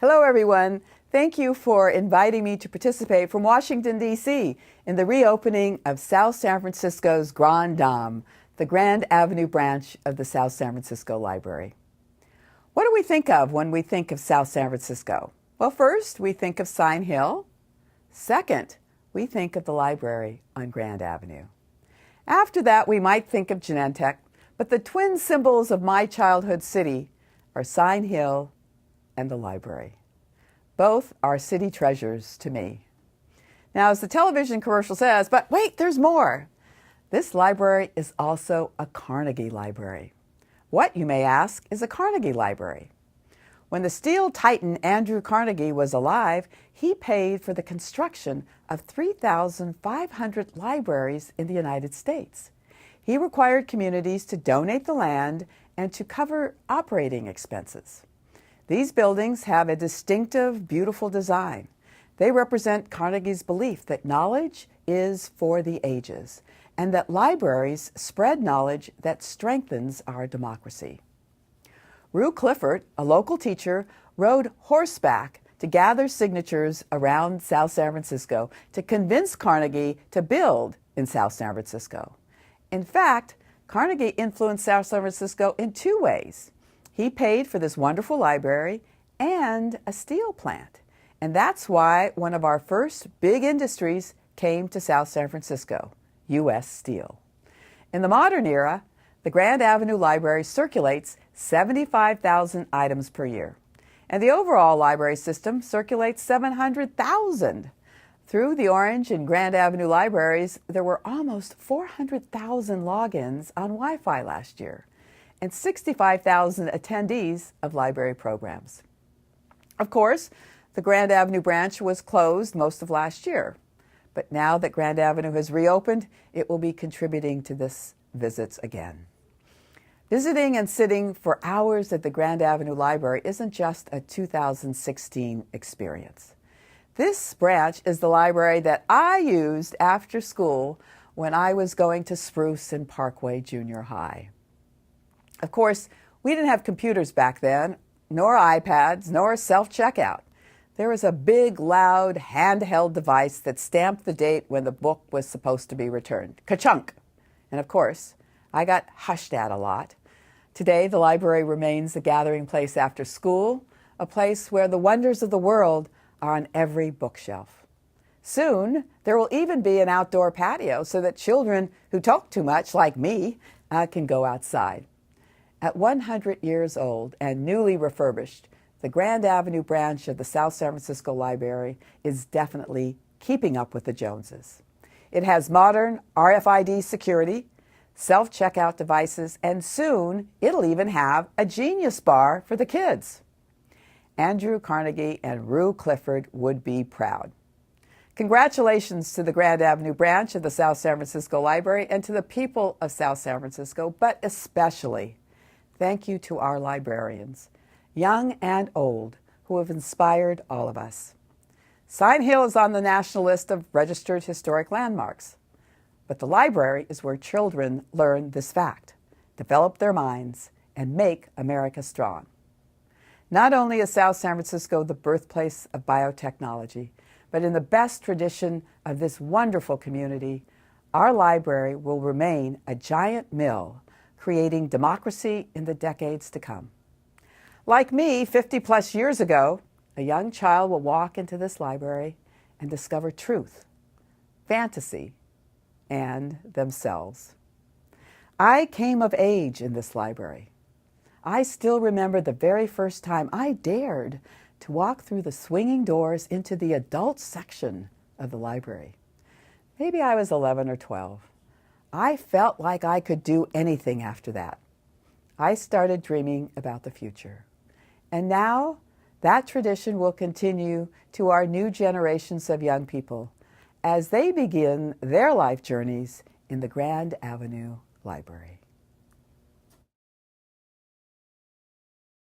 Hello, everyone. Thank you for inviting me to participate from Washington, D.C. in the reopening of South San Francisco's Grand Dame, the Grand Avenue branch of the South San Francisco Library. What do we think of when we think of South San Francisco? Well, first, we think of Sign Hill. Second, we think of the library on Grand Avenue. After that, we might think of Genentech, but the twin symbols of my childhood city are Sign Hill and the library. Both are city treasures to me. Now, as the television commercial says, but wait, there's more. This library is also a Carnegie library. What, you may ask, is a Carnegie library? When the steel titan Andrew Carnegie was alive, he paid for the construction of 3,500 libraries in the United States. He required communities to donate the land and to cover operating expenses. These buildings have a distinctive, beautiful design. They represent Carnegie's belief that knowledge is for the ages and that libraries spread knowledge that strengthens our democracy. Rue Clifford, a local teacher, rode horseback to gather signatures around South San Francisco to convince Carnegie to build in South San Francisco. In fact, Carnegie influenced South San Francisco in two ways. He paid for this wonderful library and a steel plant. And that's why one of our first big industries came to South San Francisco, U.S. Steel. In the modern era, the Grand Avenue Library circulates 75,000 items per year. And the overall library system circulates 700,000. Through the Orange and Grand Avenue libraries, there were almost 400,000 logins on Wi-Fi last year and 65,000 attendees of library programs. Of course, the Grand Avenue branch was closed most of last year, but now that Grand Avenue has reopened, it will be contributing to this visits again. Visiting and sitting for hours at the Grand Avenue Library isn't just a 2016 experience. This branch is the library that I used after school when I was going to Spruce and Parkway Junior High. Of course, we didn't have computers back then, nor iPads, nor self-checkout. There was a big, loud, handheld device that stamped the date when the book was supposed to be returned. Ka-chunk! And of course, I got hushed at a lot. Today, the library remains a gathering place after school, a place where the wonders of the world are on every bookshelf. Soon, there will even be an outdoor patio so that children who talk too much, like me, can go outside. At 100 years old and newly refurbished, the Grand Avenue branch of the South San Francisco Library is definitely keeping up with the Joneses. It has modern RFID security, self-checkout devices, and soon it'll even have a Genius Bar for the kids. Andrew Carnegie and Rue Clifford would be proud. Congratulations to the Grand Avenue branch of the South San Francisco Library and to the people of South San Francisco, but especially thank you to our librarians, young and old, who have inspired all of us. Sign Hill is on the national list of registered historic landmarks. But the library is where children learn this fact, develop their minds, and make America strong. Not only is South San Francisco the birthplace of biotechnology, but in the best tradition of this wonderful community, our library will remain a giant mill, creating democracy in the decades to come. Like me, 50-plus years ago, a young child will walk into this library and discover truth, fantasy, and themselves. I came of age in this library. I still remember the very first time I dared to walk through the swinging doors into the adult section of the library. Maybe I was 11 or 12. I felt like I could do anything after that. I started dreaming about the future. And now that tradition will continue to our new generations of young people as they begin their life journeys in the Grand Avenue Library.